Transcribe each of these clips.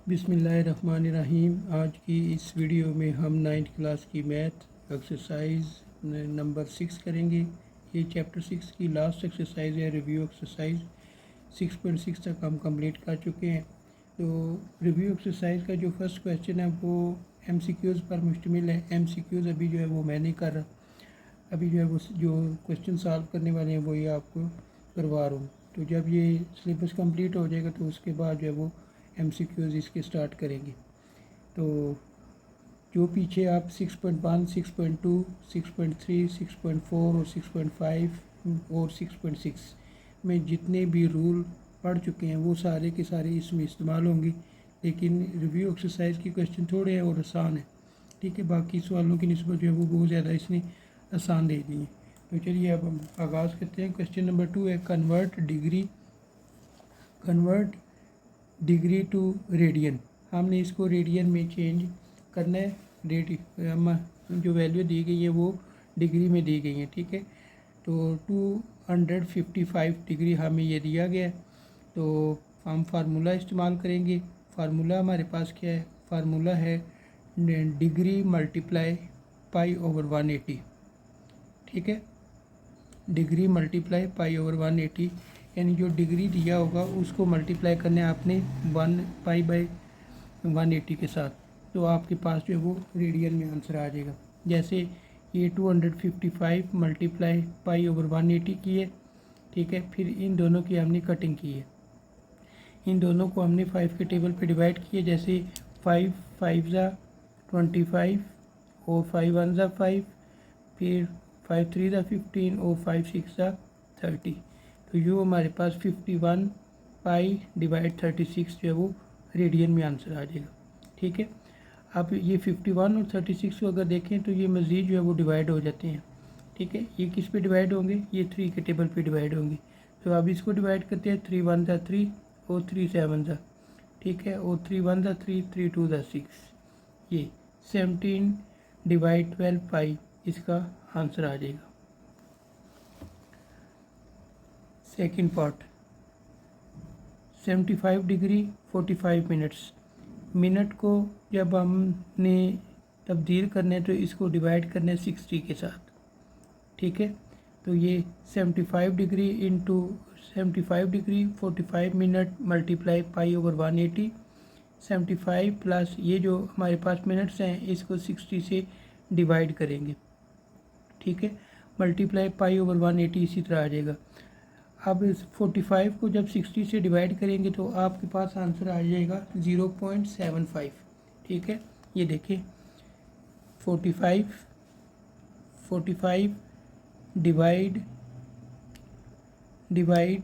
बिस्मिल्लाहिर्रहमानिर्रहीम। आज की इस वीडियो में हम 9th क्लास की मैथ एक्सरसाइज नंबर 6 करेंगे। ये चैप्टर 6 की लास्ट एक्सरसाइज है। रिव्यू एक्सरसाइज 6.6 तक हम कंप्लीट कर चुके हैं। तो रिव्यू एक्सरसाइज का जो फर्स्ट क्वेश्चन है वो MCQs पर मुश्तमिल है। MCQs अभी जो है वो मैं नहीं कर रहा, अभी जो है वो जो क्वेश्चन सॉल्व करने वाले हैं वो ये आपको करवा रहा हूँ। तो जब ये सिलेबस कंप्लीट हो जाएगा तो उसके बाद जो है वो MCQs इसके स्टार्ट करेंगे। तो जो पीछे आप 6.1, 6.2, 6.3, 6.4 और 6.5 और 6.6 में जितने भी रूल पढ़ चुके हैं वो सारे के सारे इसमें इस्तेमाल होंगे। लेकिन रिव्यू एक्सरसाइज की क्वेश्चन थोड़े हैं और आसान है, ठीक है। बाकी सवालों की निस्बत जो है वो बहुत ज़्यादा इसने आसान दे दी है। तो चलिए अब हम आगाज़ करते हैं। क्वेश्चन नंबर 2 है कन्वर्ट डिग्री टू रेडियन। हमने इसको रेडियन में चेंज करना है। जो वैल्यू दी गई है वो डिग्री में दी गई है, ठीक है। तो 255 डिग्री हमें ये दिया गया है। तो हम फार्मूला इस्तेमाल करेंगे। फार्मूला हमारे पास क्या है? फार्मूला है डिग्री मल्टीप्लाई पाई ओवर 180, ठीक है। डिग्री मल्टीप्लाई पाई ओवर 180, यानी जो डिग्री दिया होगा उसको मल्टीप्लाई करने आपने 1 पाई बाई 180 के साथ, तो आपके पास जो है वो रेडियन में आंसर आ जाएगा। जैसे ये 255 मल्टीप्लाई पाई ओवर 180 की है, ठीक है। फिर इन दोनों की हमने कटिंग की है। इन दोनों को हमने 5 के टेबल पे डिवाइड किए। जैसे 5 5 ज़ा 25 और 5 1 ज़ा 5, फिर 5 3 ज़ा 15 और 5 6 ज़ा 30। तो ये हमारे पास 51 पाई डिवाइड 36 जो है वो रेडियन में आंसर आ जाएगा, ठीक है। अब ये 51 और 36 को अगर देखें तो ये मज़ीद जो है वो डिवाइड हो जाते हैं, ठीक है। ये किस पे डिवाइड होंगे? ये 3 के टेबल पे डिवाइड होंगे। तो अब इसको डिवाइड करते हैं। 3 1 ज़ा 3 और 3 7 ज़ा, ठीक है। और 3 1 ज़ा 3, 3 2 ज़ा 6। ये 17 डिवाइड 12 पाई इसका आंसर आ जाएगा। Second part 75 degree 45 minutes. Minute को जब हमने तब्दील करना है तो इसको डिवाइड करना है 60 के साथ, ठीक है। तो ये 75 degree into 75 degree 45 minute multiply pi over 180। 75 plus ये जो हमारे पास मिनट्स हैं इसको 60 से डिवाइड करेंगे, ठीक है। मल्टीप्लाई पाई ओवर 180 इसी तरह आ जाएगा। अब इस 45 को जब 60 से डिवाइड करेंगे तो आपके पास आंसर आ जाएगा 0.75, ठीक है। ये देखिए 45 डिवाइड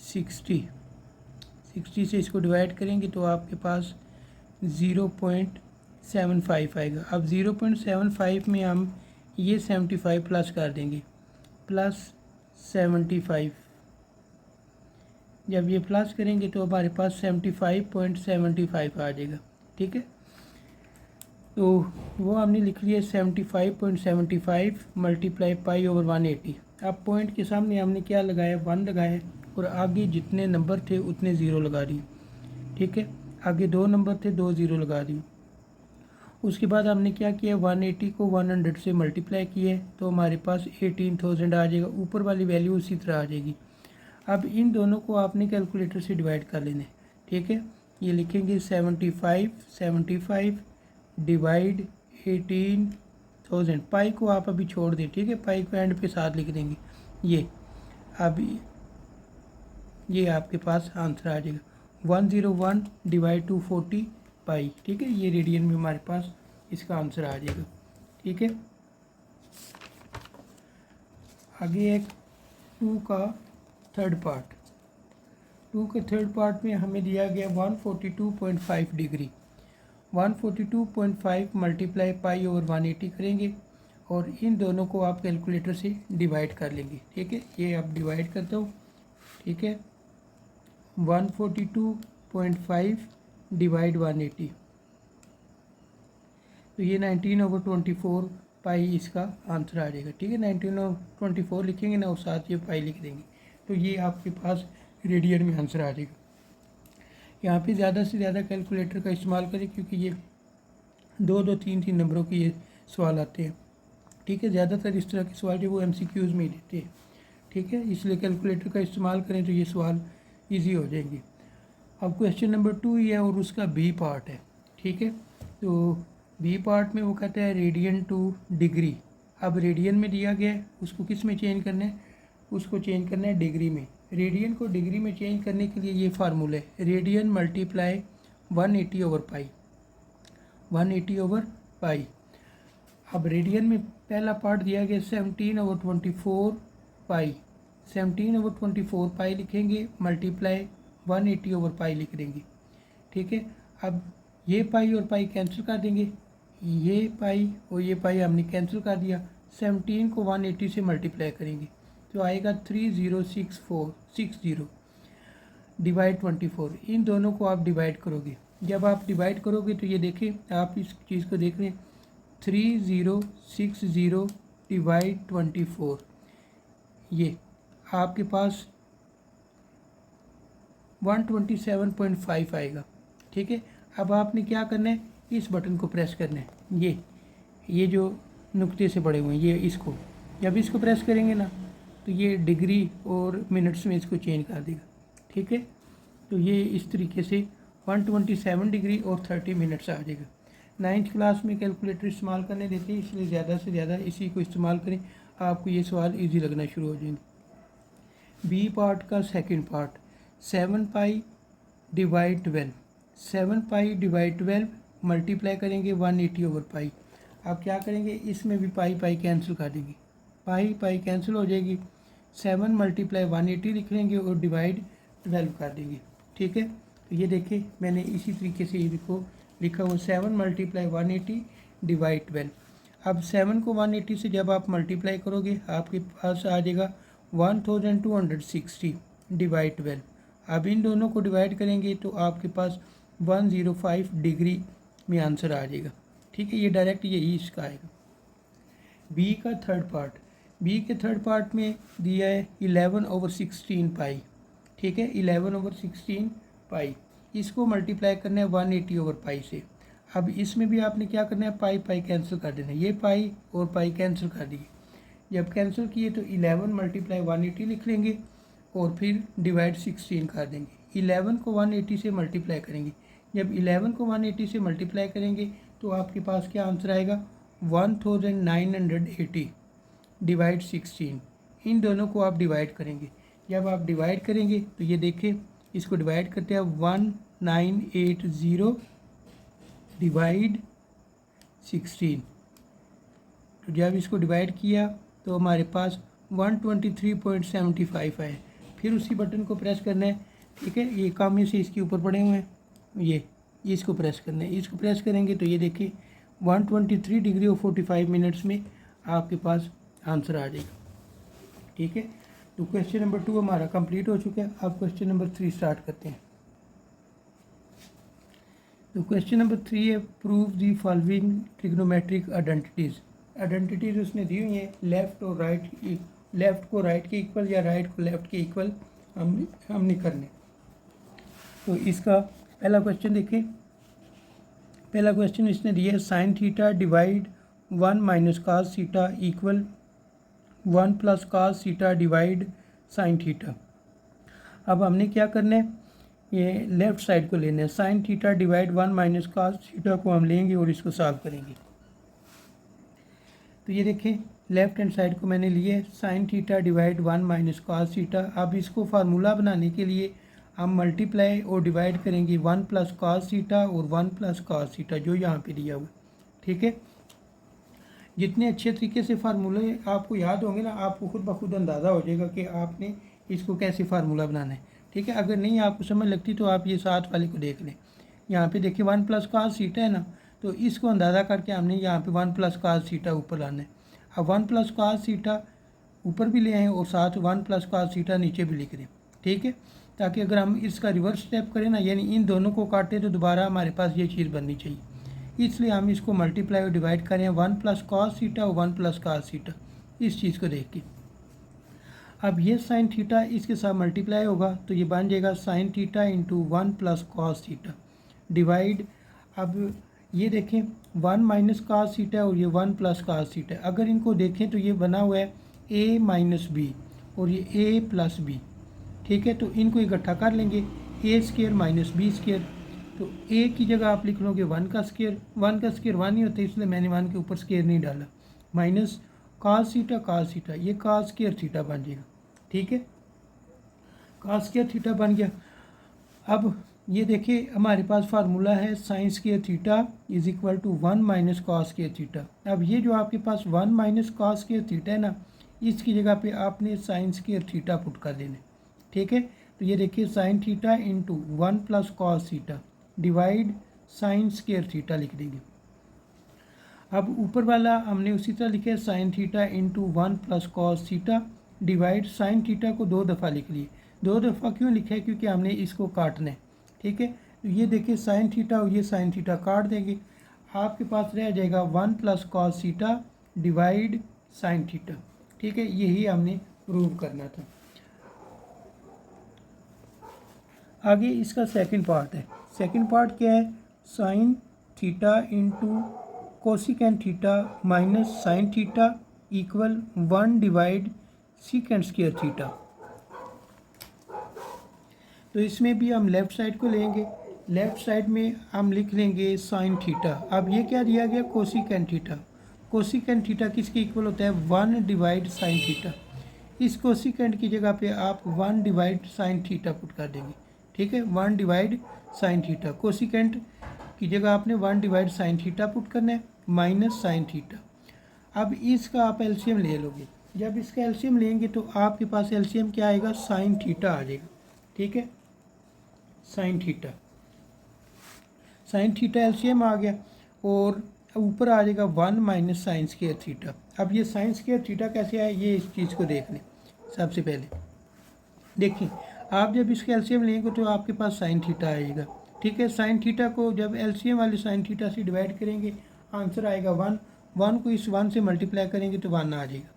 60 से इसको डिवाइड करेंगे तो आपके पास 0.75 आएगा। अब 0.75 में हम ये 75 प्लस कर देंगे, प्लस 75। जब ये प्लस करेंगे तो हमारे पास 75.75 आ जाएगा, ठीक है। तो वो हमने लिख लिया 75.75 मल्टीप्लाई पाई ओवर 180। अब पॉइंट के सामने हमने क्या लगाया? 1 लगाया और आगे जितने नंबर थे उतने ज़ीरो लगा दिए, ठीक है। आगे 2 नंबर थे, 2 ज़ीरो लगा दिए। उसके बाद हमने क्या किया? 180 को 100 से मल्टीप्लाई किया तो हमारे पास 18,000 आ जाएगा। ऊपर वाली वैल्यू उसी तरह आ जाएगी। अब इन दोनों को आपने कैलकुलेटर से डिवाइड कर लेना है, ठीक है। ये लिखेंगे 75 डिवाइड 18,000। पाई को आप अभी छोड़ दें, ठीक है। पाई को एंड पे साथ लिख देंगे। ये अब ये आपके पास आंसर आ जाएगा 101 डिवाइड 240 पाई, ठीक है। ये रेडियन में हमारे पास इसका आंसर आ जाएगा, ठीक है। आगे एक 2 का थर्ड पार्ट। 2 के थर्ड पार्ट में हमें दिया गया 142.5 डिग्री। 142.5 मल्टीप्लाई पाई ओवर 180 करेंगे और इन दोनों को आप कैलकुलेटर से डिवाइड कर लेंगे, ठीक है। ये आप डिवाइड करते हो, ठीक है। 142.5 डिवाइड 180, तो ये 19/24 पाई इसका आंसर आ जाएगा, ठीक है। 19/24 लिखेंगे ना और साथ ये पाई लिख देंगे तो ये आपके पास रेडियन में आंसर आ जाएगा। यहाँ पे ज़्यादा से ज़्यादा कैलकुलेटर का इस्तेमाल करें, क्योंकि ये 2-2 3-3 नंबरों के ये सवाल आते हैं, ठीक है। ज़्यादातर इस तरह के सवाल जो वो MCQs में ही देते हैं, ठीक है। इसलिए कैलकुलेटर का इस्तेमाल करें तो ये सवाल ईजी हो जाएंगे। अब क्वेश्चन नंबर 2 ये है और उसका बी पार्ट है, ठीक है। तो बी पार्ट में वो कहता है रेडियन टू डिग्री। अब रेडियन में दिया गया है, उसको किस में चेंज करना है, उसको चेंज करना है डिग्री में। रेडियन को डिग्री में चेंज करने के लिए ये फार्मूला है, रेडियन मल्टीप्लाई 180/पाई, 180/पाई। अब रेडियन में पहला पार्ट दिया गया 17/24 पाई, 17/24 पाई लिखेंगे, मल्टीप्लाई 180/पाई लिख देंगे, ठीक है। अब ये पाई और पाई कैंसिल कर देंगे, ये पाई और ये पाई हमने कैंसिल कर दिया। 17 को 180 से मल्टीप्लाई करेंगे तो आएगा 30640 डिवाइड 24। इन दोनों को आप डिवाइड करोगे, जब आप डिवाइड करोगे तो ये देखें, आप इस चीज़ को देख रहे हैं, 3060 डिवाइड 24, ये आपके पास 127.5 आएगा, ठीक है। अब आपने क्या करना है, इस बटन को प्रेस करना है, ये जो नुक्ते से पड़े हुए हैं, ये इसको जब इसको प्रेस करेंगे ना तो ये डिग्री और मिनट्स में इसको चेंज कर देगा, ठीक है। तो ये इस तरीके से 127 डिग्री और 30 मिनट्स आ जाएगा। 9th क्लास में कैलकुलेटर इस्तेमाल करने देते हैं, इसलिए ज़्यादा से ज़्यादा इसी को इस्तेमाल करें, आपको ये सवाल इजी लगना शुरू हो जाएंगे। बी पार्ट का second part, 7 pi divide 12, 7 pi divide 12 multiply करेंगे 180/पाई। अब क्या करेंगे, इसमें भी पाई पाई कैंसिल कर देंगे, पाई पाई कैंसिल हो जाएगी, 7 मल्टीप्लाई 180 लिख लेंगे और डिवाइड 12 कर देंगे, ठीक है। तो ये देखिए मैंने इसी तरीके से इसको लिखा हुआ, 7 मल्टीप्लाई 180 डिवाइड 12। अब 7 को 180 से जब आप मल्टीप्लाई करोगे आपके पास आ जाएगा 1260 डिवाइड 12। अब इन दोनों को डिवाइड करेंगे तो आपके पास 105 डिग्री में आंसर आ जाएगा, ठीक है। ये डायरेक्ट यही इसका आएगा। बी का थर्ड पार्ट, बी के थर्ड पार्ट में दिया है 11/16 पाई, ठीक है, 11/16 पाई। इसको मल्टीप्लाई करना है 180/पाई से। अब इसमें भी आपने क्या करना है, पाई पाई कैंसिल कर देना है, ये पाई और पाई कैंसिल कर दिए। जब कैंसिल किए तो 11 मल्टीप्लाई 180 लिख लेंगे और फिर डिवाइड 16 कर देंगे। 11 को 180 से मल्टीप्लाई करेंगे, जब 11 को 180 से मल्टीप्लाई करेंगे तो आपके पास क्या आंसर आएगा, 1980 डिवाइड 16। इन दोनों को आप डिवाइड करेंगे, जब आप डिवाइड करेंगे तो ये देखिए इसको डिवाइड करते हैं 1980 डिवाइड 16। तो जब इसको डिवाइड किया तो हमारे पास 123.75 आए। फिर उसी बटन को प्रेस करना है, ठीक है। ये काम से इसके ऊपर पड़े हुए हैं, ये इसको प्रेस करना है, इसको प्रेस करेंगे तो ये देखिए 123 डिग्री और 45 मिनट्स में आपके पास आंसर आ जाएगा, ठीक है। तो क्वेश्चन नंबर 2 हमारा कंप्लीट हो चुका है। अब क्वेश्चन नंबर 3 स्टार्ट करते हैं। तो क्वेश्चन नंबर 3 है, prove the following trigonometric identities. Identities उसने दी हुई है, लेफ़्ट और राइट, लेफ़्ट को राइट के इक्वल या राइट को लेफ़्ट के इक्वल हमने करने। तो इसका पहला क्वेश्चन देखें। पहला क्वेश्चन इसने दिया है, sine theta divide 1 minus cos theta equal 1 plus cos theta divide sine theta. अब हमने क्या करना है, ये लेफ़्ट साइड को लेना है, sine theta divide 1 minus cos theta को हम लेंगे और इसको सॉल्व करेंगे। तो ये देखें लेफ़्ट हैंड साइड को मैंने लिया है, sine theta divide 1 minus cos theta. अब इसको फार्मूला बनाने के लिए हम मल्टीप्लाई और डिवाइड करेंगे 1 प्लस कास थीटा और 1 प्लस कास थीटा जो यहाँ पे दिया हुआ, ठीक है। जितने अच्छे तरीके से फार्मूले आपको याद होंगे ना, आपको खुद ब खुद अंदाज़ा हो जाएगा कि आपने इसको कैसे फार्मूला बनाना है, ठीक है। अगर नहीं आपको समझ लगती तो आप ये साथ वाले को देख लें। यहाँ पे देखिए 1 प्लस कास थीटा है ना, तो इसको अंदाज़ा करके हमने यहाँ पे 1 प्लस कास थीटा ऊपर लाना है। अब 1 प्लस कास थीटा ऊपर भी ले आएँ और साथ 1 प्लस कास थीटा नीचे भी लिख दें, ठीक है, ताकि अगर हम इसका रिवर्स स्टेप करें ना, यानी इन दोनों को काटें तो दोबारा हमारे पास ये चीज़ बननी चाहिए। इसलिए हम इसको मल्टीप्लाई और डिवाइड करें 1 प्लस कास थीटा और 1 प्लस कास थीटा, इस चीज़ को देख के। अब ये साइन थीटा इसके साथ मल्टीप्लाई होगा तो ये बन जाएगा sine theta into 1 plus cos theta divide, अब ये देखें 1 माइनस कॉस थीटा और ये 1 प्लस कॉस थीटा, अगर इनको देखें तो ये बना हुआ है a माइनस बी और ये a प्लस बी, ठीक है। तो इनको इकट्ठा कर लेंगे, ए स्केयर माइनस बी स्केयर, तो a की जगह आप लिख लोगे 1 का स्केयर, 1 का स्केयर 1 ही होता है इसलिए मैंने 1 के ऊपर स्केयर नहीं डाला, माइनस कॉस थीटा, ये कॉस स्केयर थीटा बन जाएगा, ठीक है। कॉस स्केयर थीटा बन गया। अब ये देखिए हमारे पास फार्मूला है sine square theta is equal to 1 minus cos square theta. अब ये जो आपके पास 1 माइनस कॉस स्केयर थीटा है ना, इसकी जगह पे आपने साइन स्केयर थीटा पुट कर देना, ठीक है। तो ये देखिए sine theta into 1 plus cos theta divide sign square theta लिख देंगे। अब ऊपर वाला हमने उसी तरह लिखा है sine theta into 1 plus cos theta divide sine theta को 2 दफ़ा लिख लिए। 2 दफ़ा क्यों लिखा है? क्योंकि हमने इसको काटना है, ठीक है। तो ये देखिए साइन थीटा और ये साइन थीटा काट देंगे, आपके पास रह जाएगा 1 plus cos theta divide sine theta, ठीक है। यही हमने प्रूव करना था। आगे इसका सेकंड पार्ट है। सेकंड पार्ट क्या है? Sine theta into cosecant theta minus sine theta equal 1 divide secant square theta. तो इसमें भी हम लेफ़्ट साइड को लेंगे, लेफ़्ट साइड में हम लिख लेंगे साइन थीटा। अब ये क्या दिया गया? Cosecant theta. कोसिकेंट थीटा किसके इक्वल होता है? 1 डिवाइड साइन थीटा। इस कोसिकेंट की जगह पे आप 1 डिवाइड साइन थीटा पुट कर देंगे, ठीक है। 1 डिवाइड साइन थीटा, कोसिकेंट की जगह आपने 1 डिवाइड साइन थीटा पुट करना है माइनस साइन थीटा। अब इसका आप एलसीएम ले लोगे, जब इसका एलसीएम लेंगे तो आपके पास एलसीएम क्या आएगा? साइन थीटा आ जाएगा, ठीक है। Sine theta, sine theta LCM आ गया और ऊपर आ जाएगा 1 माइनस साइन स्क्वायर थीटा। अब ये साइन स्क्वायर थीटा कैसे आया, ये इस चीज़ को देख लें। सबसे पहले देखिए, आप जब इसका एलसीएम लेंगे तो आपके पास साइन थीटा आएगा, ठीक है। साइन थीटा को जब एलसीएम वाले साइन थीटा से डिवाइड करेंगे आंसर आएगा 1। 1 को इस 1 से मल्टीप्लाई करेंगे तो 1 आ जाएगा,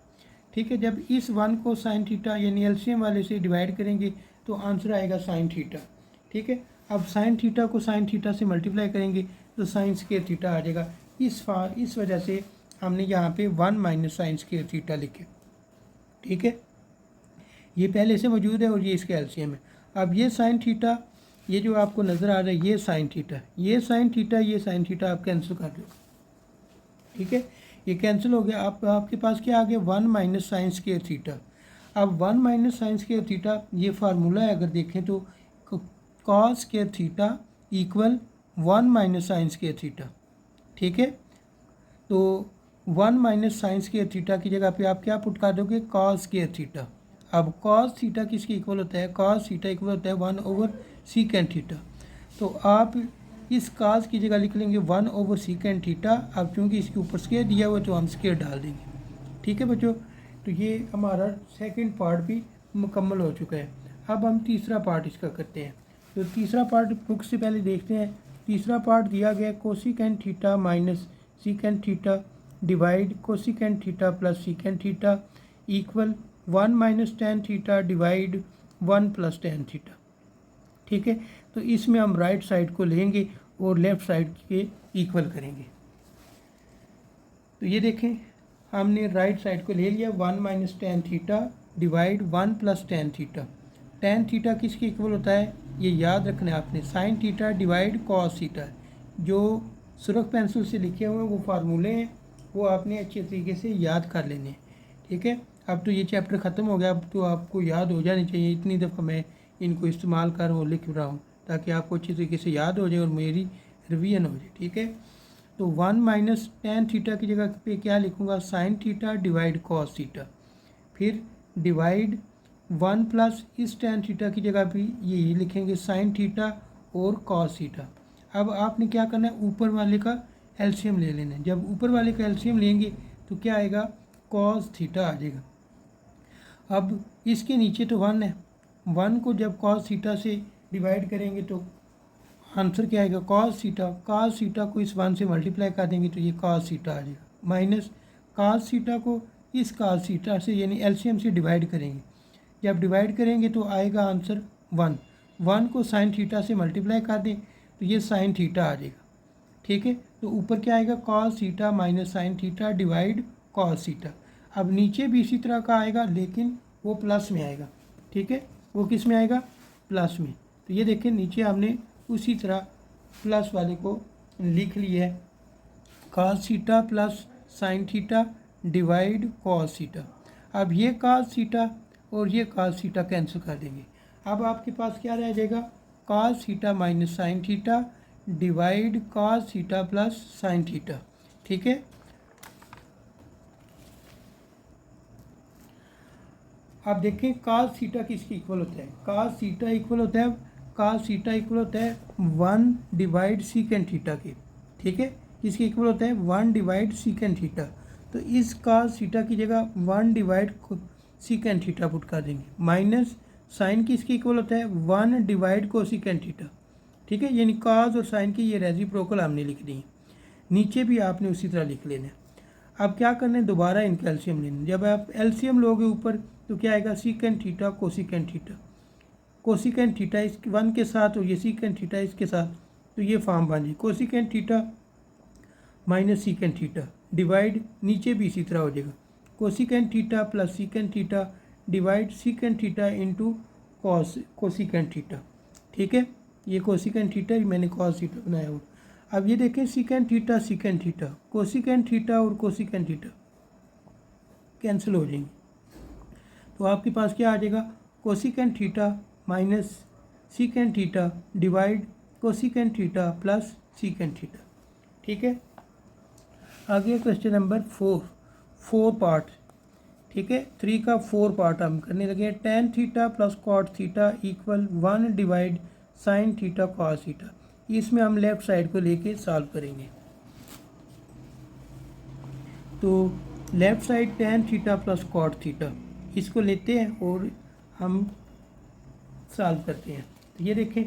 ठीक है। जब इस 1 को साइन थीटा यानी एलसीएम वाले से डिवाइड करेंगे तो आंसर आएगा साइन थीटा, ठीक है। अब साइन थीटा को साइन थीटा से मल्टीप्लाई करेंगे तो साइन स्क्वायर थीटा आ जाएगा। इस वजह से हमने यहाँ पे 1 माइनस साइन स्क्वायर थीटा लिखे, ठीक है। ये पहले से मौजूद है और ये इसका एलसीएम है। अब ये साइन थीटा, ये जो आपको नज़र आ रहा है ये साइन थीटा, ये साइन थीटा, ये साइन थीटा आप कैंसिल कर लो, ठीक है। ये कैंसिल हो गया। आपके पास क्या आ गया? 1 माइनस साइन स्क्वायर थीटा। अब 1 माइनस साइन स्क्वायर थीटा ये फार्मूला है, अगर देखें तो cos square theta equal 1 minus sign square theta, ठीक है। तो 1 माइनस साइन स्क्वायर थीटा की जगह पे आप क्या पुट कर दोगे? Cos square theta. अब कॉस थीटा किसके इक्वल होता है? कॉस थीटा इक्वल होता है 1 ओवर सीकेंट थीटा। तो आप इस कॉस की जगह लिख लेंगे 1 ओवर सीकेंट थीटा। अब चूँकि इसके ऊपर स्क्वायर दिया हुआ है तो हम स्क्वायर डाल देंगे, ठीक है बच्चों। तो ये हमारा सेकंड पार्ट भी मुकम्मल हो चुका है। अब हम तीसरा पार्ट इसका करते हैं। तो तीसरा पार्ट बुक से पहले देखते हैं। तीसरा पार्ट दिया गया cosecant theta minus secant theta divide cosecant theta plus secant theta equal 1 minus tan theta divide 1 plus tan theta, ठीक है। तो इसमें हम राइट साइड को लेंगे और लेफ़्ट साइड के इक्वल करेंगे। तो ये देखें, हमने राइट साइड को ले लिया 1 minus tan theta divide 1 plus tan theta. Tan theta किसके इक्वल होता है? ये याद रखना है आपने, sign theta divide cos theta. जो सुरख पेंसिल से लिखे हुए हैं वो फार्मूले हैं, वो आपने अच्छे तरीके से याद कर लेने हैं, ठीक है। अब तो ये चैप्टर ख़त्म हो गया, अब तो आपको याद हो जानी चाहिए। इतनी दफ़ा मैं इनको इस्तेमाल कर और लिख रहा हूँ ताकि आपको अच्छी तरीके से याद हो जाए और मेरी रिवीजन हो जाए, ठीक है। तो 1 माइनस टेन थीटा की जगह पे क्या लिखूँगा? Sign theta divide cos theta, फिर डिवाइड 1 प्लस इस टेन थीटा की जगह पे ये लिखेंगे साइन थीटा और कॉस थीटा। अब आपने क्या करना है? ऊपर वाले का एलसीएम ले लेना है। जब ऊपर वाले का एलसीएम लेंगे तो क्या आएगा? कॉस थीटा आ जाएगा। अब इसके नीचे तो 1 है, 1 को जब कॉस थीटा से डिवाइड करेंगे तो आंसर क्या आएगा? Cos theta. कॉस थीटा को इस 1 से मल्टीप्लाई कर देंगे तो ये कॉस थीटा आ जाएगा, माइनस कॉस थीटा को इस कॉस थीटा से यानी एलसीएम से डिवाइड करेंगे जब डिवाइड करेंगे तो आएगा आंसर 1 को साइन थीटा से मल्टीप्लाई कर दें तो ये साइन थीटा आ जाएगा, ठीक है। तो ऊपर क्या आएगा, cos theta minus sine theta divide cos theta. अब नीचे भी इसी तरह का आएगा लेकिन वो प्लस में आएगा, ठीक है, वो किस में आएगा, प्लस में। तो ये देखें नीचे हमने उसी तरह प्लस वाले को लिख लिया है, cos theta plus sine theta divide cos theta. अब ये कॉस थीटा और ये कॉस थीटा कैंसिल कर देंगे। अब आपके पास क्या रह जाएगा, cos theta minus sine theta divide cos theta plus sine theta, ठीक है। अब देखें कॉस थीटा किसके इक्वल होता है, कॉस थीटा इक्वल होता है, कॉस थीटा इक्वल होता है 1 डिवाइड सीकेंड थीटा के, ठीक है। किसके इक्वल होता है, 1 डिवाइड सीकेंड थीटा। तो इस कॉस थीटा की जगह 1 डिवाइड सीकेंड थीटा पुट कर देंगे, माइनस साइन किसके इक्वल होता है, 1 डिवाइड कोसिकेंड थीटा, ठीक है। यानी कॉस और साइन की ये रेसिप्रोकल हमने लिख दी है, नीचे भी आपने उसी तरह लिख लेना है। अब क्या करना है, दोबारा इनका एलसीएम लेना। जब आप एलसीएम लोगे ऊपर तो क्या आएगा, secant theta cosecant theta, cosecant theta इस 1 के साथ और ये सीकेंड थीटा इसके साथ, तो ये फॉर्म बन जाए cosecant theta minus secant theta divide, नीचे भी इसी तरह हो जाएगा cosecant theta plus secant theta divide secant theta into cosecant theta, ठीक है। ये कोसिकेंड थीटा मैंने कॉस थीटा बनाया हुआ। अब ये देखें सीकेंड थीटा कोसिकेंड थीटा और कोसिकेंड थीटा कैंसिल हो जाएंगे, तो आपके पास क्या आ जाएगा, cosecant theta minus secant theta divide cosecant theta plus secant theta, ठीक है। आगे क्वेश्चन नंबर 4 पार्ट, ठीक है। 3 का 4 पार्ट हम करने लगे। Tan theta plus cot theta equal 1 divide sine theta cos theta. इसमें हम लेफ्ट साइड को लेके सॉल्व करेंगे। तो left side tan theta plus cot theta इसको लेते हैं और हम सॉल्व करते हैं। तो ये देखें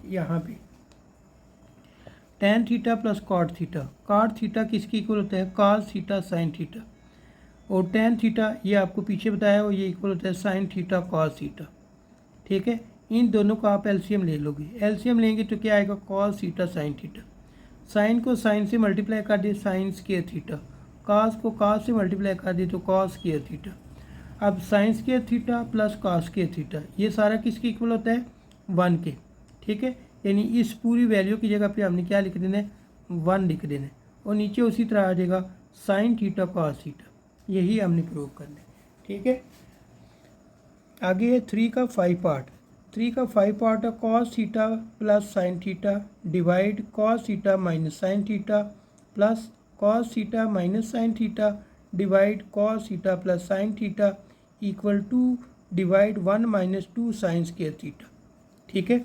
यहाँ पे tan theta plus cot theta किसकी इक्वल होता है, कॉस थीटा साइन थीटा, और टेन थीटा ये आपको पीछे बताया और ये इक्वल होता है साइन थीटा कॉस थीटा, ठीक है। इन दोनों का आप एलसीएम ले लोगे, एलसीएम लेंगे तो क्या आएगा, cos theta sine theta. Sine को साइन से मल्टीप्लाई कर दिए साइन स्क्वायर थीटा, कॉस को कॉस से मल्टीप्लाई कर दिए तो कॉस स्क्वायर थीटा। अब sine square theta plus cos square theta ये सारा किसके इक्वल होता है, 1 के, ठीक है। यानी इस पूरी वैल्यू की जगह पे हमने क्या लिख देना है, 1 लिख देना है, और नीचे उसी तरह आ जाएगा साइन थीटा कॉस थीटा। यही हमने प्रूव करना है, ठीक है। आगे है 3 का 5 पार्ट है cos theta plus sine theta divide cos theta minus sine theta plus cos theta minus sine theta divide cos theta plus sine theta equal to divide 1 minus 2 sine square theta, ठीक है।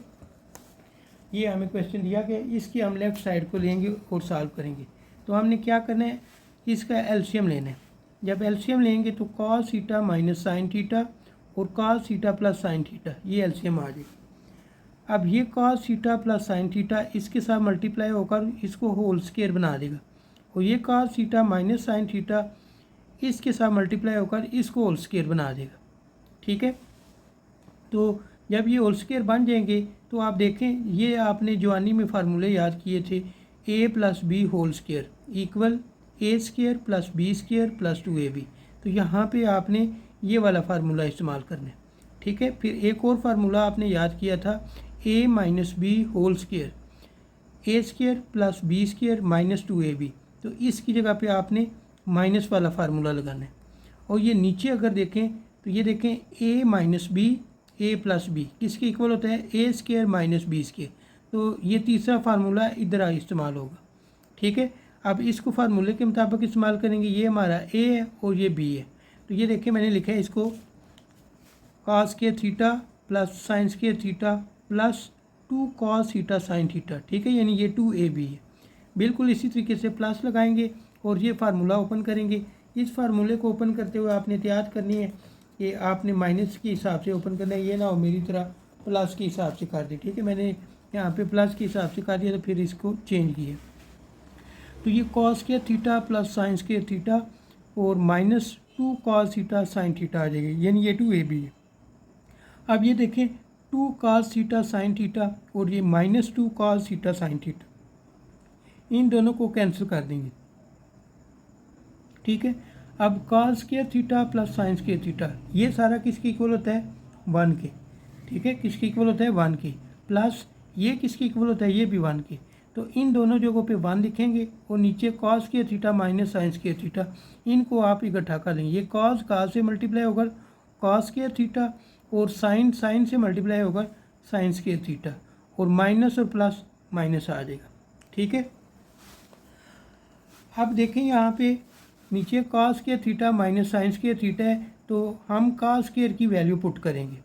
ये हमें question दिया गया, इसकी हम left side को लेंगे और सॉल्व करेंगे। तो हमने क्या करना है, इसका एलसीएम लेना है। जब एलसीएम लेंगे तो cos theta minus sine theta और cos theta plus sine theta ये एलसीएम आ जाएगा। अब ये cos theta plus sine theta इसके साथ मल्टीप्लाई होकर इसको होल स्क्वायर बना देगा, और ये cos theta minus sine theta इसके साथ मल्टीप्लाई होकर इसको होल स्क्वायर बना देगा, ठीक है। तो जब ये होल स्क्वायर बन जाएंगे तो आप देखें ये आपने जवानी में फार्मूले याद किए थे, a plus B whole square equal A square plus B square plus 2ab। तो यहाँ पे आपने ये वाला फार्मूला इस्तेमाल करना है, ठीक है। फिर एक और फार्मूला आपने याद किया था a minus B whole square, A square plus B square minus 2ab। तो इसकी जगह पे आपने माइनस वाला फार्मूला लगाना है, और ये नीचे अगर देखें तो ये देखें a minus B A plus B किसके इक्वल होता है, A square minus B square. तो ये तीसरा फार्मूला इधर इस्तेमाल होगा, ठीक है। अब इसको फार्मूले के मुताबिक इस्तेमाल करेंगे, ये हमारा ए है और ये बी है। तो ये देखिए मैंने लिखा है इसको cos square theta plus sine square theta plus 2 cos theta sine theta, ठीक है। यानी ये 2ab है। बिल्कुल इसी तरीके से प्लस लगाएंगे और ये फार्मूला ओपन करेंगे। इस फार्मूले को ओपन करते हुए आपने एहतियात करनी है कि आपने माइनस के हिसाब से ओपन करना है, ये ना हो मेरी तरह प्लस के हिसाब से कर दी, ठीक है। मैंने यहाँ पे प्लस के हिसाब से कर दिया तो फिर इसको चेंज किया। तो ये cos square theta plus sine square theta और minus 2 cos theta sine theta आ जाएगी, यानी ये 2ab है, अब ये देखें 2 cos थीटा साइन थीटा और ये -2 cos थीटा साइन थीटा, इन दोनों को कैंसिल कर देंगे। ठीक है, अब cos square theta plus sine square theta, ये सारा किसके इक्वल होता है 1 के। ठीक है, किसके इक्वल होता है 1 के, प्लस ये किसके इक्वल होता है ये भी 1 के। तो इन दोनों जगहों पे 1 लिखेंगे और नीचे cos square theta minus sign square theta, इनको आप इकट्ठा कर लेंगे। ये cos से मल्टीप्लाई होगा cos स्क्वायर थीटा और साइन से मल्टीप्लाई होगा साइन स्क्वायर थीटा, और माइनस और प्लस माइनस आ जाएगा। ठीक है, अब देखें यहाँ पे नीचे cos square theta minus sign square theta है, तो हम cos स्क्वायर की वैल्यू पुट करेंगे।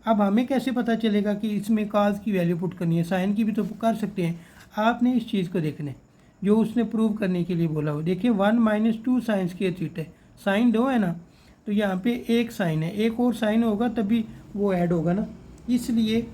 अब हमें कैसे पता चलेगा कि इसमें cos की वैल्यू पुट करनी है, साइन की भी तो कर सकते हैं। आपने इस चीज़ को देखना है जो उसने प्रूव करने के लिए बोला हो। देखिए 1 - 2 साइन स्क्वायर थीटा है, साइन 2 है ना, तो यहाँ पे एक साइन है, एक और साइन होगा तभी वो ऐड होगा ना, इसलिए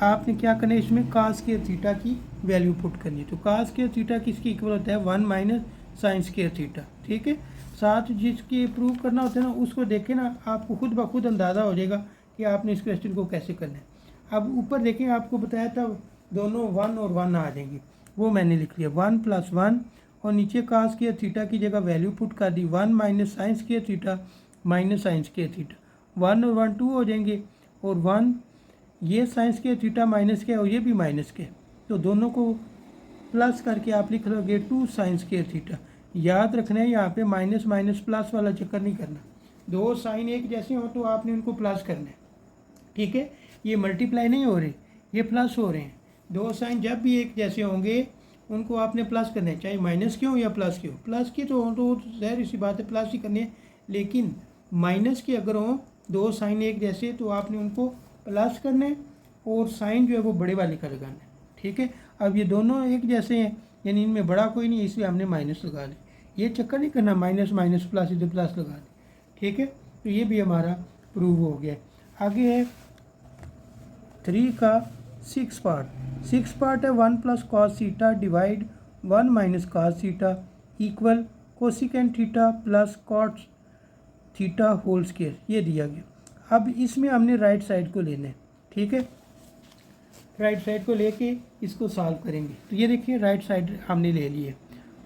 आपने क्या करना है इसमें cos स्क्वायर थीटा की वैल्यू पुट करनी है। तो cos स्क्वायर थीटा किसकी इक्वल होता है 1 - साइन स्क्वायर थीटा। ठीक है, साथ जिसकी प्रूव करना होता है ना उसको देखें ना, आपको खुद ब खुद अंदाज़ा हो जाएगा कि आपने इस क्वेश्चन को कैसे करना है। अब ऊपर देखें, आपको बताया था दोनों 1 और 1 आ जाएंगे, वो मैंने लिख लिया 1 + 1, और नीचे cos स्क्वायर थीटा की जगह वैल्यू पुट कर दी 1 - sign square theta minus sign square theta. 1 और 1 2 हो जाएंगे, और 1 ये साइन स्क्वायर थीटा माइनस के और ये भी माइनस के, तो दोनों को प्लस करके आप लिख लोगे 2 साइन स्क्वायर थीटा। याद रखना है यहाँ पे माइनस माइनस प्लस वाला चक्कर नहीं करना, दो साइन एक जैसे हो तो आपने उनको प्लस करना है। ठीक है, ये मल्टीप्लाई नहीं हो रहे, ये प्लस हो रहे हैं। दो साइन जब भी एक जैसे होंगे उनको आपने प्लस करना है, चाहे माइनस के हो या प्लस के हो। प्लस की तो ज़ाहिर इसी बात है प्लस ही करनी है, लेकिन माइनस के अगर हो दो साइन एक जैसे तो आपने उनको प्लस करना है, और साइन जो है वो बड़े वाले का लगाना है। ठीक है, अब ये दोनों एक जैसे हैं यानी इनमें बड़ा कोई नहीं, इसलिए हमने माइनस लगा ली। ये चक्कर नहीं करना माइनस माइनस प्लस इधर प्लस लगा दी। ठीक है, तो ये भी हमारा प्रूव हो गया। आगे है 3 का 6 पार्ट। 6 पार्ट है 1 + cos theta divide 1 - cos theta equal cosecant theta plus cot theta whole square, ये दिया गया। अब इसमें हमने राइट साइड को लेना है। ठीक है, राइट साइड को लेके इसको सॉल्व करेंगे। तो ये देखिए राइट साइड हमने ले ली है,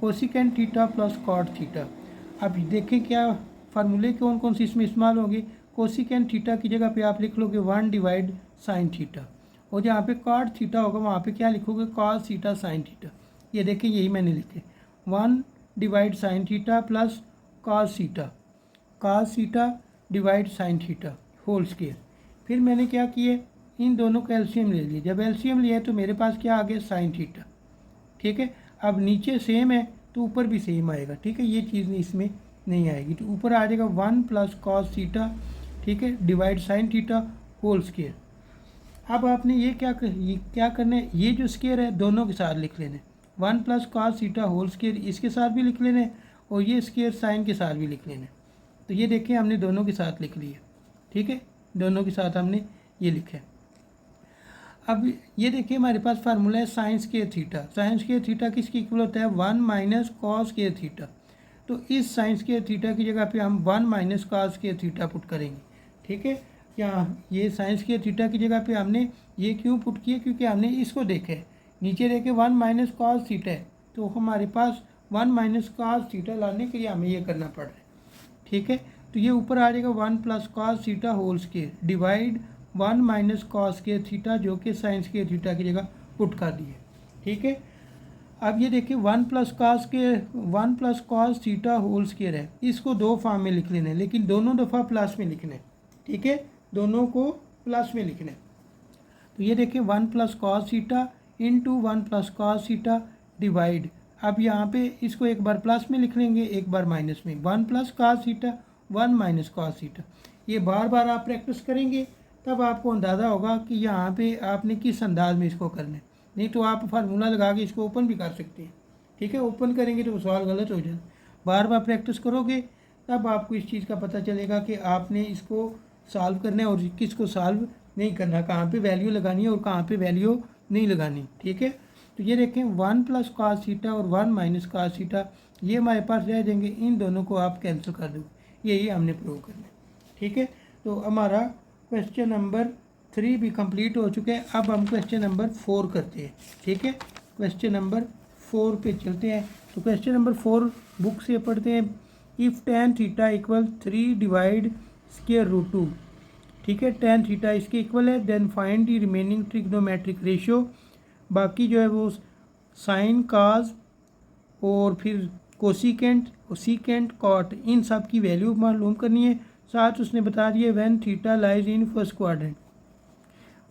cosecant theta plus cot theta. अब देखें क्या फार्मूले कौन कौन से इसमें इस्तेमाल होंगे। कोसिकेंट थीटा की जगह पे आप लिख लोगे 1 डिवाइड साइन थीटा, और जहाँ पे कॉट थीटा होगा वहाँ पे क्या लिखोगे cos थीटा साइन थीटा। ये देखें यही मैंने लिखे 1 divide sine theta plus cos theta divide sine theta whole square. फिर मैंने क्या किए, इन दोनों का एलसीएम ले लिया। जब एलसीएम लिया तो मेरे पास क्या आ गया साइन थीटा। ठीक है, अब नीचे सेम है तो ऊपर भी सेम आएगा। ठीक है, ये चीज़ इसमें नहीं आएगी, तो ऊपर आ जाएगा 1 + cos थीटा, ठीक है, divide sine theta whole square. अब आपने ये क्या करना है, ये जो स्क्वायर है दोनों के साथ लिख लेना है। 1 + cos थीटा होल स्क्वायर इसके साथ भी लिख लेना है, और ये स्क्वायर साइन के साथ भी लिख लेना है। तो ये देखिए हमने दोनों के साथ लिख लिया। ठीक है, दोनों के साथ हमने ये लिखा है। अब ये देखिए हमारे पास फार्मूला है sign square theta. Sign square theta किसकी इक्वल होता है 1 - cos स्क्वायर थीटा। तो इस साइन स्क्वायर थीटा की जगह पे हम 1 - cos स्क्वायर थीटा पुट करेंगे। ठीक है, यहाँ ये साइन स्क्वायर थीटा की जगह पे हमने ये क्यों पुट किया, क्योंकि हमने इसको देखा है, नीचे देखे 1 - cos थीटा है, तो हमारे पास 1 - cos थीटा लाने के लिए हमें ये करना पड़ रहा है। ठीक है, तो ये ऊपर आ जाएगा 1 + cos theta whole square divide 1 - cos square theta, जो कि साइन स्क्वायर थीटा की जगह पुट कर दिए। ठीक है, अब ये देखिए 1 + cos थीटा होल स्क्वायर है, इसको दो फॉर्म में लिख लेना है, लेकिन दोनों दफ़ा प्लस में लिखना है। ठीक है, दोनों को प्लस में लिखना है। तो ये देखिए 1 + cos theta into 1 + cos theta divide, अब यहाँ पे इसको एक बार प्लस में लिख लेंगे एक बार माइनस में, 1 + cos थीटा 1 - cos थीटा। ये बार बार आप प्रैक्टिस करेंगे तब आपको अंदाज़ा होगा कि यहाँ पे आपने किस अंदाज में इसको करना है। नहीं तो आप फार्मूला लगा के इसको ओपन भी कर सकते हैं। ठीक है, ओपन करेंगे तो सवाल गलत हो जाए। बार बार प्रैक्टिस करोगे तब आपको इस चीज़ का पता चलेगा कि आपने इसको सॉल्व करना है और किसको सॉल्व नहीं करना, कहाँ पे वैल्यू लगानी है और कहाँ पे वैल्यू नहीं लगानी। ठीक है, तो ये देखें 1 + cos थीटा और 1 - cos थीटा ये हमारे पास रह जाएंगे, इन दोनों को आप कैंसिल कर दो। यही हमने प्रूव करना है। ठीक है, तो हमारा क्वेश्चन नंबर 3 भी कंप्लीट हो चुके हैं। अब हम क्वेश्चन नंबर 4 करते हैं, ठीक है। क्वेश्चन नंबर 4 पे चलते हैं। तो क्वेश्चन नंबर 4 बुक से पढ़ते हैं। If tan theta equal 3 divide square root 2, ठीक है, tan थीटा इसके इक्वल है, then find the remaining trigonometric ratio. बाकी जो है वो साइन काज और फिर कोसिकेंट और सीकेंट कॉट, इन सब की वैल्यू मालूम करनी है। साथ उसने बता दिया when theta lies in first quadrant.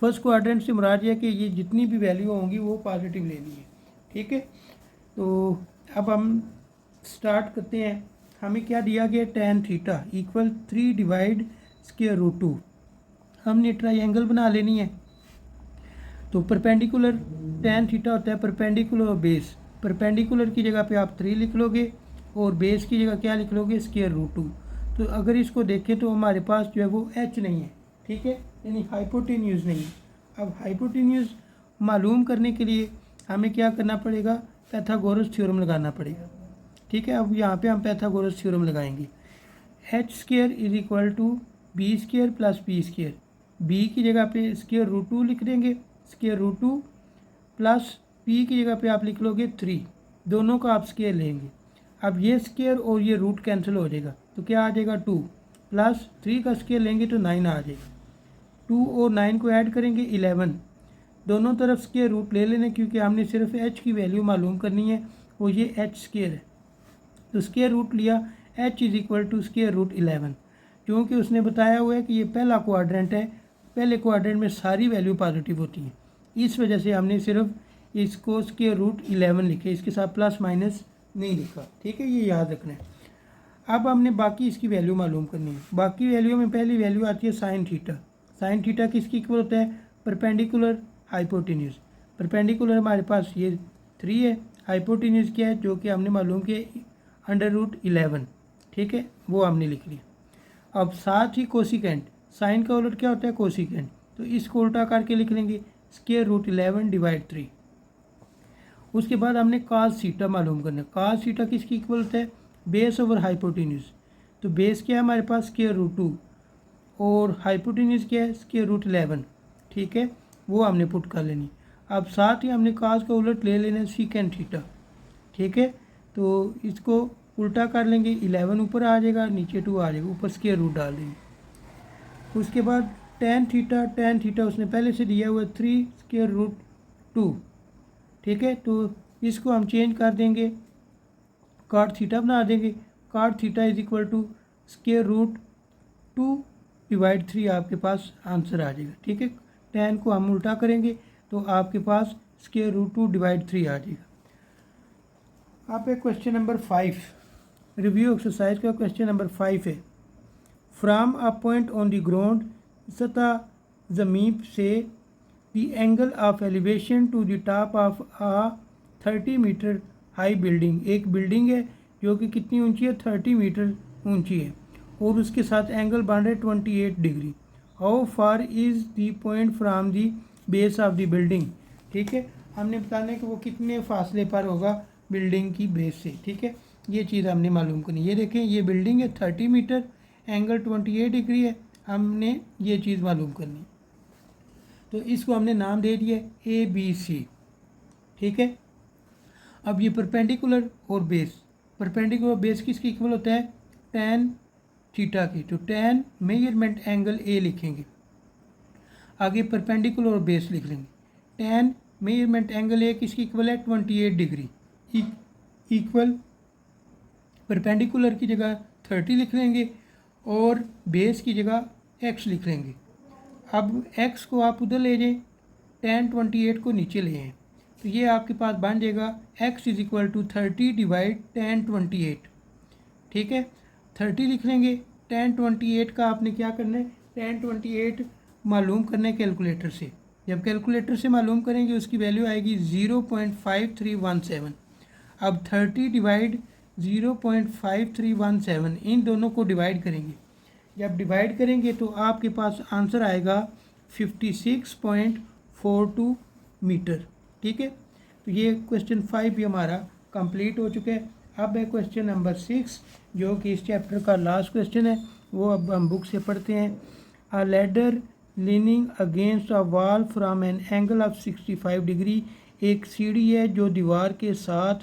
First quadrant से मुराद है कि ये जितनी भी वैल्यू होंगी वो पॉजिटिव लेनी है, ठीक है। तो अब हम स्टार्ट करते हैं। हमें क्या दिया गया, tan theta equal 3 divide square root 2। हमने ट्रायंगल बना लेनी है। तो परपेंडिकुलर tan थीटा होता है परपेंडिकुलर और बेस। परपेंडिकुलर की जगह पे आप 3 लिख लोगे और बेस की जगह क्या लिख लोगे, स्क्वायर रूट 2। तो अगर इसको देखें तो हमारे पास जो है वो h नहीं है, ठीक है, यानी हाइपोटेन्यूज नहीं है। अब हाइपोटेन्यूज मालूम करने के लिए हमें क्या करना पड़ेगा, पैथागोरस थ्योरम लगाना पड़ेगा, ठीक है। अब यहाँ पे हम पैथागोरस थ्योरम लगाएंगे। h square is equal to B square plus P square. B की जगह पे स्क्वायर रूट 2 लिख देंगे, स्क्वायर रूट 2 प्लस पी की जगह पे आप लिख लोगे 3, दोनों का आप स्क्वायर लेंगे। अब ये स्क्वायर और ये रूट कैंसिल हो जाएगा, तो क्या आ जाएगा 2 प्लस 3 का स्क्वायर लेंगे तो 9 आ जाएगा। 2 और 9 को ऐड करेंगे 11, दोनों तरफ स्क्वायर रूट ले लेने, क्योंकि हमने सिर्फ h की वैल्यू मालूम करनी है और ये h स्क्वायर है। तो स्क्वायर रूट लिया, h is equal to square root 11। क्योंकि उसने बताया हुआ है कि ये पहला क्वाड्रेंट है, पहले क्वाड्रेंट में सारी वैल्यू पॉजिटिव होती है, इस वजह से हमने सिर्फ इसको स्क्वायर रूट 11 लिखे, इसके साथ प्लस माइनस नहीं लिखा, ठीक है, ये याद रखना है। अब हमने बाकी इसकी वैल्यू मालूम करनी है। बाकी वैल्यू में पहली वैल्यू आती है साइन थीटा। साइन थीटा किसकी इक्वल होता है, परपेंडिकुलर हाइपोटेन्यूज। परपेंडिकुलर हमारे पास ये 3 है, हाइपोटेन्यूज क्या है जो कि हमने मालूम किया अंडर रूट 11, ठीक है, वो हमने लिख लिया। अब साथ ही कोसिकेंट, साइन का उलट क्या होता है, कोसिकेंट, तो इसको उल्टा करके लिख लेंगे स्क्वायर रूट 11 डिवाइड 3। उसके बाद हमने काज थीटा मालूम करना है। काज थीटा किसकी इक्वल होता है, बेस ओवर हाइपोटेन्यूज। तो बेस क्या है हमारे पास, स्क्वायर रूट 2 और हाइपोटेन्यूज क्या है, स्क्वायर रूट 11, ठीक है, वो हमने पुट कर लेनी। अब साथ ही हमने काज का उलट ले लेना है सीकेंट थीटा, ठीक है, तो इसको उल्टा कर लेंगे, 11 ऊपर आ जाएगा, नीचे 2 आ जाएगा, ऊपर स्क्वायर रूट डाल देंगे। उसके बाद tan थीटा उसने पहले से दिया हुआ 3 स्क्वायर रूट 2, ठीक है, तो इसको हम चेंज कर देंगे, कॉट थीटा बना देंगे। Cot theta is equal to square root 2 divide 3, आपके पास आंसर आ जाएगा, ठीक है। tan को हम उल्टा करेंगे तो आपके पास स्क्वायर रूट 2 डिवाइड 3 आ जाएगा। आप एक क्वेश्चन नंबर 5 रिव्यू एक्सरसाइज का क्वेश्चन नंबर 5 है। From a point on the ground, सतह ज़मीन से the angle of elevation to the top of a 30 metre high building. एक बिल्डिंग है जो कि कितनी ऊंची है, 30 मीटर ऊंची है, और उसके साथ एंगल बन रहे 28 degree. How far is the point from the base of the building, ठीक है, हमने बताना है कि वो कितने फासले पर होगा बिल्डिंग की बेस से, ठीक है, ये चीज़ हमने मालूम करनी। ये देखें, ये बिल्डिंग है 30 मीटर, एंगल 28 डिग्री है, हमने ये चीज़ मालूम करनी। तो इसको हमने नाम दे दिया ABC, ठीक है। अब ये परपेंडिकुलर और बेस, परपेंडिकुलर बेस किसकी इक्वल होता है, tan थीटा की, तो tan मेजरमेंट एंगल A लिखेंगे, आगे परपेंडिकुलर और बेस लिख लेंगे। tan मेजरमेंट एंगल A किसकी इक्वल है, 28 डिग्री, इक्वल परपेंडिकुलर की जगह 30 लिख लेंगे और बेस की जगह x लिख लेंगे। अब x को आप उधर ले जाएं, tan 28 को नीचे ले आएँ, तो ये आपके पास बन जाएगा x is equal to 30 divide tan 28, ठीक है, 30 लिख लेंगे। tan 28 का आपने क्या करना है, tan 28 मालूम करना है कैलकुलेटर से। जब कैलकुलेटर से मालूम करेंगे उसकी वैल्यू आएगी 0.5317। अब 30 डिवाइड 0.5317, इन दोनों को डिवाइड करेंगे। जब डिवाइड करेंगे तो आपके पास आंसर आएगा 56.42 मीटर, ठीक है। तो ये क्वेश्चन 5 भी हमारा कंप्लीट हो चुका है। अब है क्वेश्चन नंबर 6 जो कि इस चैप्टर का लास्ट क्वेश्चन है, वो अब हम बुक से पढ़ते हैं। अ ladder leaning against a wall from an angle of 65 degree. एक सीढ़ी है जो दीवार के साथ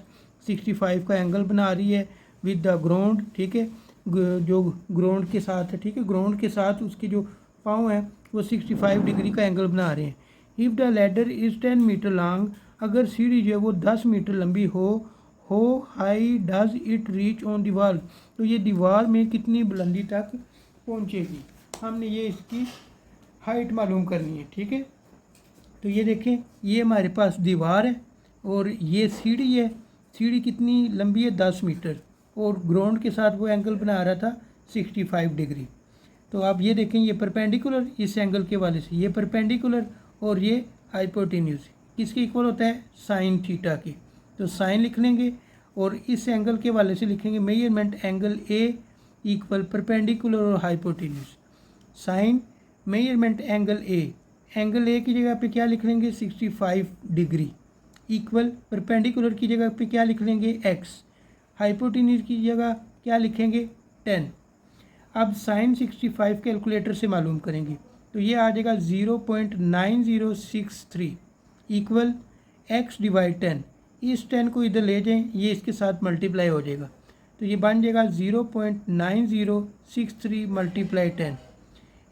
65 का एंगल बना रही है विद द ग्राउंड, ठीक है, जो ग्राउंड के साथ है, ठीक है, ग्राउंड के साथ उसके जो पाँव हैं वो 65 डिग्री का एंगल बना रहे हैं। If the ladder is 10 metre long, अगर सीढ़ी जो है वो 10 मीटर लंबी हो high does it reach on दीवार, तो ये दीवार में कितनी बुलंदी तक पहुंचेगी। हमने ये इसकी हाइट मालूम करनी है, ठीक है। तो ये देखें, ये हमारे पास दीवार है और ये सीढ़ी है। सीढ़ी कितनी लंबी है, 10 मीटर, और ग्राउंड के साथ वो एंगल बना रहा था 65 डिग्री। तो आप ये देखें, ये परपेंडिकुलर इस एंगल के वाले से, ये परपेंडिकुलर और ये हाइपोटेन्यूज किसके इक्वल होता है, साइन थीटा की। तो साइन लिख लेंगे और इस एंगल के वाले से लिखेंगे measurement angle A equal perpendicular और hypotenuse. Sine measurement angle A की जगह पे क्या लिख लेंगे, 65 डिग्री, इक्वल परपेंडिकुलर की जगह पे क्या लिख लेंगे, एक्स, हाइपोटेन्यूज की जगह क्या लिखेंगे, 10। अब साइन 65 कैलकुलेटर से मालूम करेंगे, तो ये आ जाएगा 0.9063 इक्वल एक्स डिवाइड 10। इस 10 को इधर ले जाएं, ये इसके साथ मल्टीप्लाई हो जाएगा, तो ये बन जाएगा 0.9063 मल्टीप्लाई 10।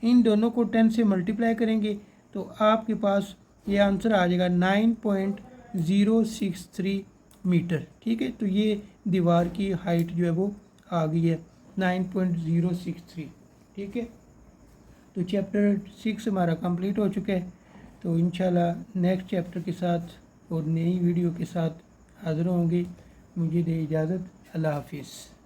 इन दोनों को 10 से मल्टीप्लाई करेंगे तो आपके पास ये आंसर आ जाएगा 9.063 मीटर, ठीक है। तो ये दीवार की हाइट जो है वो आ गई है 9.063, ठीक है। तो चैप्टर 6 हमारा कंप्लीट हो चुका है। तो इंशाल्लाह नेक्स्ट चैप्टर के साथ और नई वीडियो के साथ हाज़िर होंगे। मुझे दे इजाज़त, अल्लाह हाफिज़।